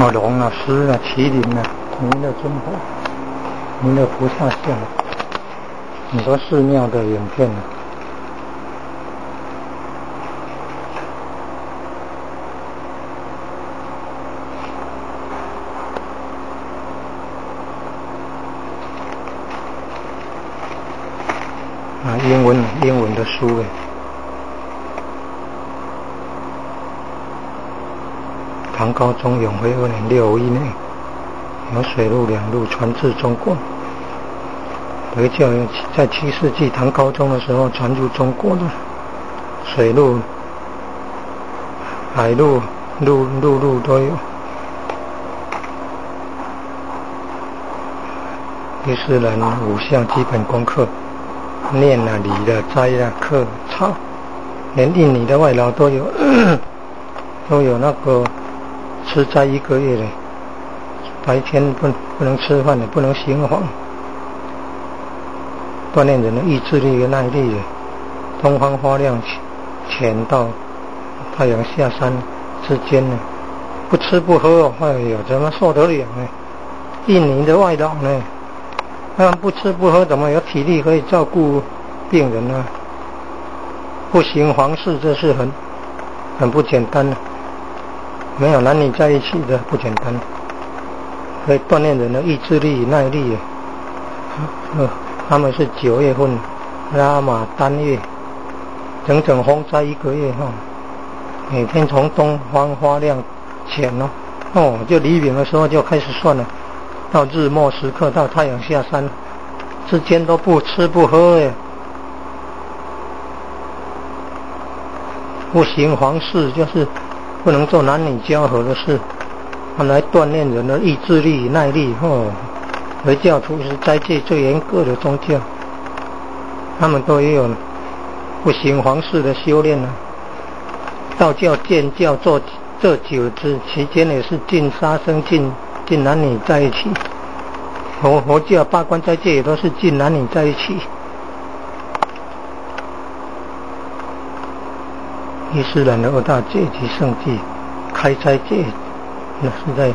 龙啊、狮啊、麒麟啊、弥勒尊佛、弥勒菩萨像，很多寺庙的影片啊，英文的书唐高宗永徽2年6月1日，由水路2路传至中国。佛教在7世纪唐高宗的时候传入中国的，水路、海路、陆都有。伊斯兰5项基本功课，念啊、礼啊、斋啊、课、抄，连印尼的外劳都有都有那个吃斋1个月的，白天不能吃饭的，不能行房，锻炼人的意志力跟耐力的。东方花亮前到太阳下山之间呢，不吃不喝哦，哎呦，怎么受得了呢？印尼的外劳呢，他们不吃不喝，怎么有体力可以照顾病人呢？不行房事，这是很不简单的。没有男女在一起的不简单，可以锻炼人的意志力、耐力。他们是9月份拉玛丹月，整整封斋1个月每天从东方花亮前就黎明的时候就开始算了，到日末时刻，到太阳下山之间都不吃不喝不行房事，就是不能做男女交合的事，他们来锻炼人的意志力、耐力。佛教徒是斋戒最严格的宗教，他们都也有不行房事的修炼道教、建教做这9支期间也是禁杀生、禁男女在一起。佛教8关斋戒也都是禁男女在一起。伊斯兰的2大戒及圣祭，开斋戒那是在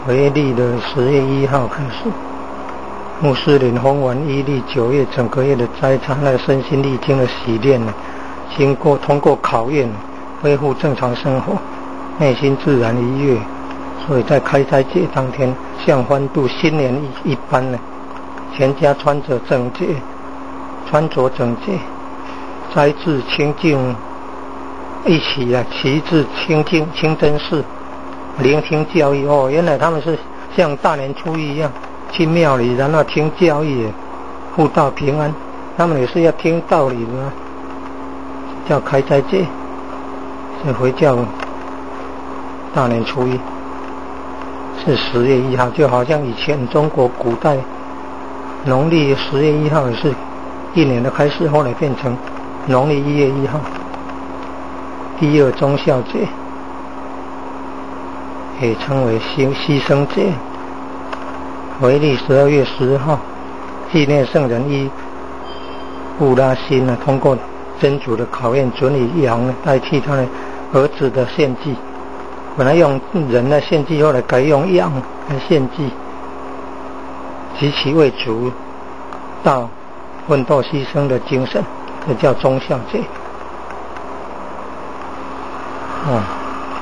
为历的10月1号开始，穆斯林封完伊历9月整个月的斋查，那身心历经了洗练通过考验，恢复正常生活，内心自然愉悦。所以在开斋戒当天，像欢度新年一般全家穿着整洁，斋至清净，一起齐至清真寺聆听教义。原来他们是像大年初一一样去庙里，然后听教义，护道平安。他们也是要听道理的，叫开斋戒。是回教大年初一是10月1号，就好像以前中国古代农历10月1号也是一年的开始，后来变成农历1月1号。第2忠孝节也称为牺牲节，为历12月10号，纪念圣人伊布拉辛通过真主的考验，准以羊代替他的儿子的献祭。本来用人来献祭，后来改用羊来献祭，及其为主到奋斗牺牲的精神，这叫忠孝节。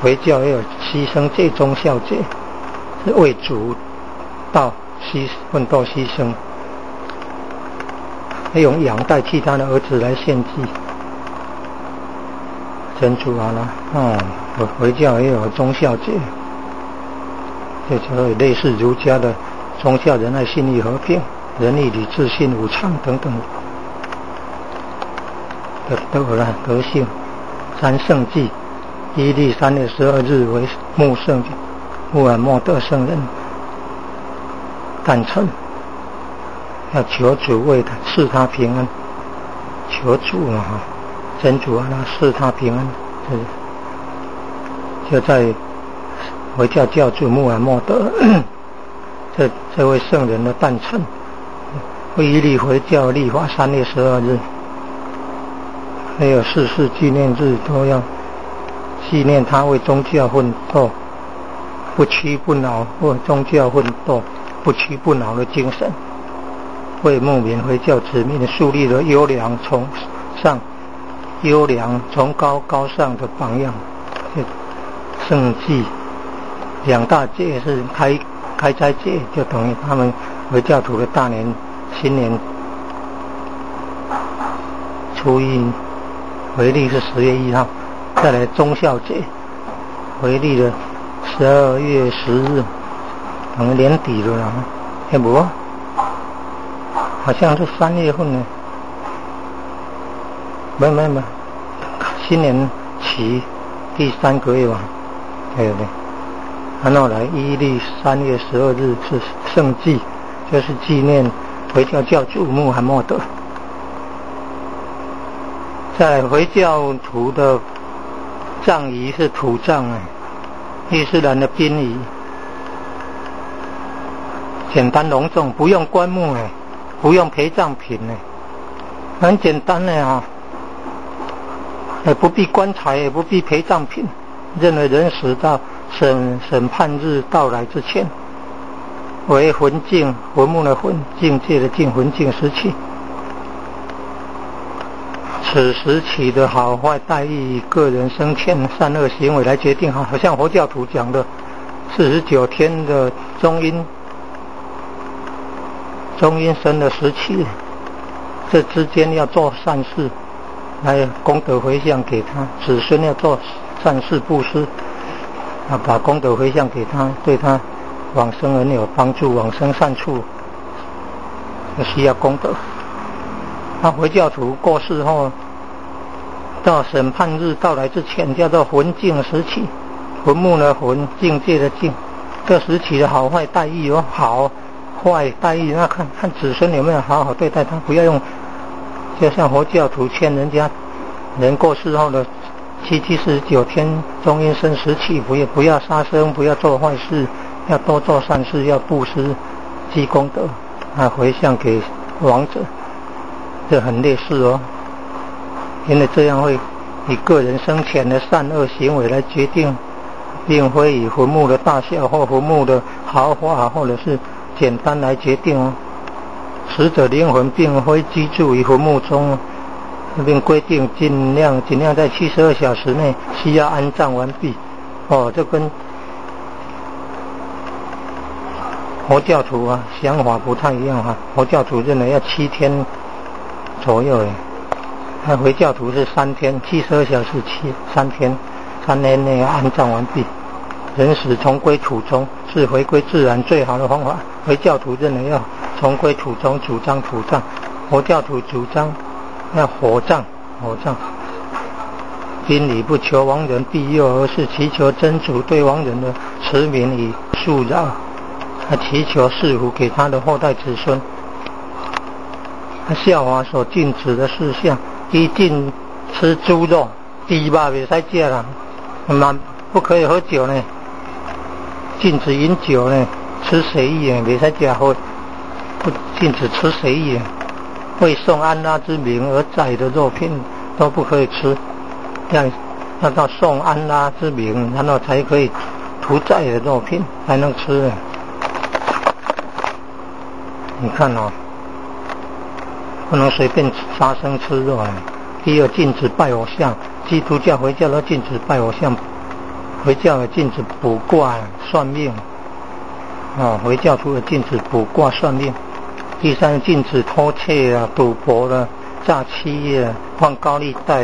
回教也有牺牲节、忠孝节，是为主道奋斗牺牲，用羊代替他的儿子来献祭。真主阿拉回教也有忠孝节，这就类似儒家的忠孝、仁爱、信义、和平、仁义礼智信五常等等的德性。3圣祭，伊历3月12日为穆罕默德圣人诞辰，要求主为他赐他平安，求主真主阿拉赐他平安。就在回教教主穆罕默德这位圣人的诞辰，伊历回教历法3月12日，还有4世纪念日，都要纪念他为宗教奋斗不屈不挠或宗教奋斗不屈不挠的精神，为牧民回教子民树立了优良崇高高尚的榜样。圣祭两大节是开斋节，就等于他们回教徒的大年新年初一，回历是10月1号，再来忠孝节，回历的12月10日，等于年底了啦，不，好像是3月份呢，没，新年期第3个月吧，对，然后来阴历3月12日是圣祭，就是纪念回教教主穆罕默德。在回教徒的葬仪是土葬伊斯兰的殡仪，简单隆重，不用棺木不用陪葬品很简单也不必棺材，也不必陪葬品，任何人死到审判日到来之前，为魂净，坟墓的魂，境界的境，魂净时期。此时起的好坏待遇，以个人生前善恶行为来决定好像佛教徒讲的49天的中阴身的时期，这之间要做善事来功德回向给他，子孙要做善事布施把功德回向给他，对他往生很有帮助，往生善处需要功德。回教徒过世后，到审判日到来之前，叫做魂净时期，坟墓的魂，境界的境，这时期的好坏待遇好坏待遇，那看子孙有没有好好对待他，不要用就像佛教徒劝人家人过世后的49天中阴身时期，不要杀生，不要做坏事，要多做善事，要布施积功德回向给亡者，这很类似因为这样会以个人生前的善恶行为来决定，并非以坟墓的大小或坟墓的豪华或者是简单来决定死者灵魂并非居住于坟墓中并规定尽量在72小时内需要安葬完毕这跟佛教徒想法不太一样佛教徒认为要7天左右回教徒是3天，72小时3天，3天内安葬完毕。人死重归土中是回归自然最好的方法。回教徒认为要重归土中，主张土葬；佛教徒主张要火葬。宾礼不求亡人庇佑，而是祈求真主对亡人的慈悯与恕饶，祈求赐福给他的后代子孙。效法所禁止的事项，一禁吃猪肉，猪肉不可以吃啦，不可以喝酒呢，禁止饮酒呢，吃随意不可以吃喝，不禁止吃随意，为送安拉之名而宰的肉片都不可以吃，要到送安拉之名，然后才可以屠宰的肉片才能吃你看不能随便杀生吃肉第二，禁止拜偶像，基督教、回教都禁止拜偶像，回教也禁止卜卦算命回教徒也禁止卜卦算命。第三，禁止偷窃赌博诈欺放高利贷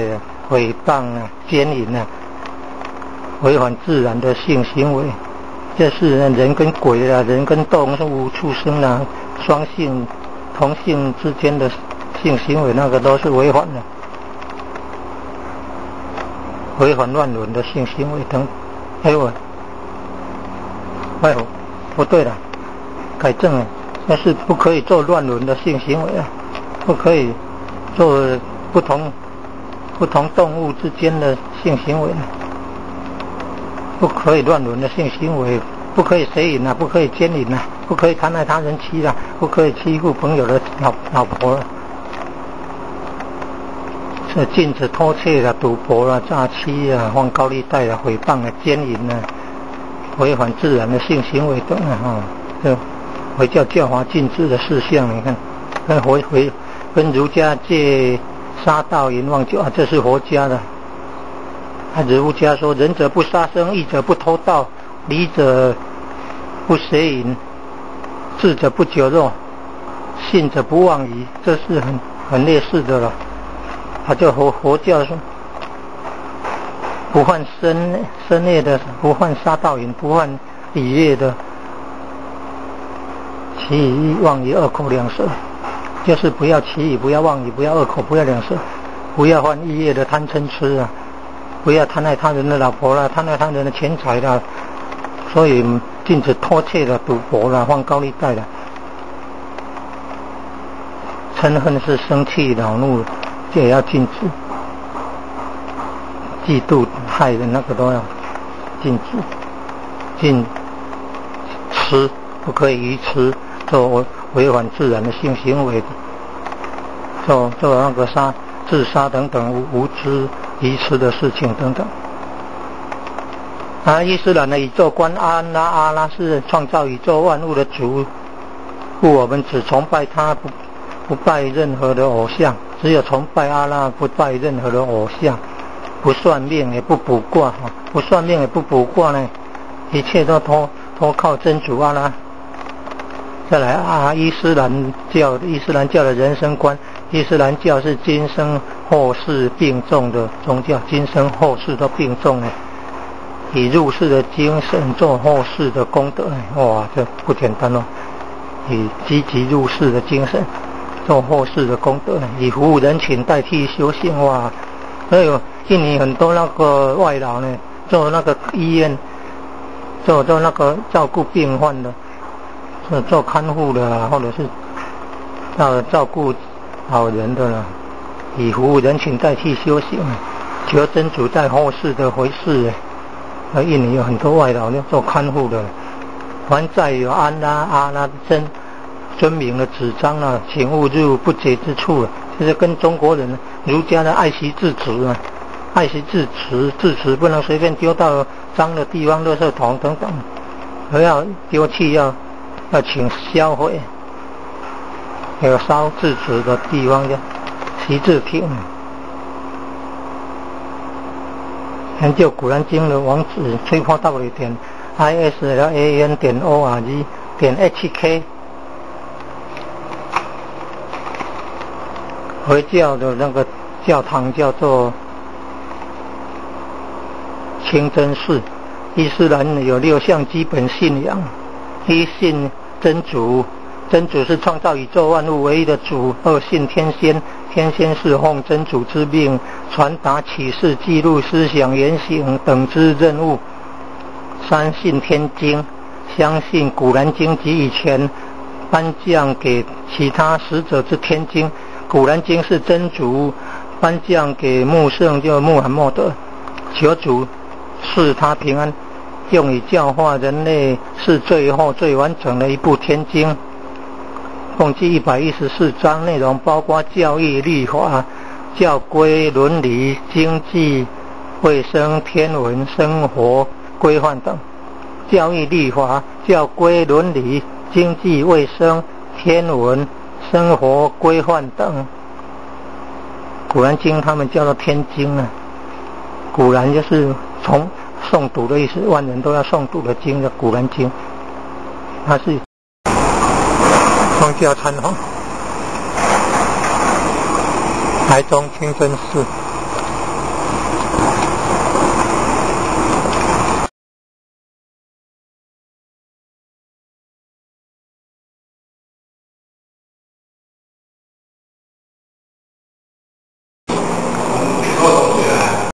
诽谤奸淫违反自然的性行为，这是人跟鬼人跟动物畜生双性同性之间的性行为，那个都是违反的，违反乱伦的性行为等。不对了，改正那是不可以做乱伦的性行为不可以做不同动物之间的性行为不可以乱伦的性行为，不可以邪淫不可以奸淫不可以贪爱他人妻不可以欺负朋友的老婆是禁止偷窃赌博诈欺放高利贷诽谤奸淫违反自然的性行为等啊，这回教教法禁止的事项，你看，跟儒家戒杀盗淫妄酒啊，这是佛家的。儒家说，仁者不杀生，义者不偷盗，礼者不邪淫，智者不酒肉，信者不妄语，这是很类似的了。他就佛教说，不犯身业的，不犯杀盗淫，不犯礼乐的，其语妄语二口两舌，就是不要其语，不要妄语，不要二口，不要两舌，不要犯异业的贪嗔痴啊。不要贪爱他人的老婆啦，贪爱他人的钱财啦，所以禁止偷窃啦、赌博啦、放高利贷啦。嗔恨是生气、恼怒，这也要禁止。嫉妒、害人那个都要禁止。吃不可以愚痴，做违反自然的性行为，做那个自杀等等无知。愚痴的事情等等。伊斯兰的宇宙观阿拉是创造宇宙万物的主，故我们只崇拜他，不拜任何的偶像，只有崇拜阿拉，不拜任何的偶像，不算命也不卜卦，不算命也不卜卦呢，一切都托靠真主阿拉。再来伊斯兰教的人生观，伊斯兰教是今生后世并重的宗教，今生后世都并重呢，以入世的精神做后世的功德，哇，这不简单哦！以积极入世的精神做后世的功德，以服务人群代替修行，哇！还有印尼很多那个外劳呢，做那个医院，做那个照顾病患的。做看护的啦，或者是照顾老人的啦，以服务人群代替修行，求真主在后世的回世。印尼有很多外劳要做看护的，还再有阿拉尊名的纸张啊，请勿入不洁之处了，就是跟中国人儒家的爱惜字词啊，爱惜字词不能随便丢到脏的地方，垃圾桶等等，不要丢弃，要请销毁。有烧字词的地方叫习字亭。研究古兰经的网址：islan.org.hk。回教的那个教堂叫做清真寺。伊斯兰有6项基本信仰：一信真主，真主是创造宇宙万物唯一的主；二信天仙，天仙是奉真主之命传达启示、记录思想、言行等之任务；三信天经，相信古兰经及以前颁降给其他使者之天经。古兰经是真主颁降给穆圣，就穆罕默德，求主赐他平安，用以教化人类，是最后最完整的一部天经，共计114章，内容包括教义、律法、教规、伦理、经济、卫生、天文、生活规范等。教义、律法、教规、伦理、经济、卫生、天文、生活规范等。古兰经他们叫做天经啊，古兰就是从诵读的意思，万人都要诵读的经叫古兰经，它是宗教参访。台中清真寺。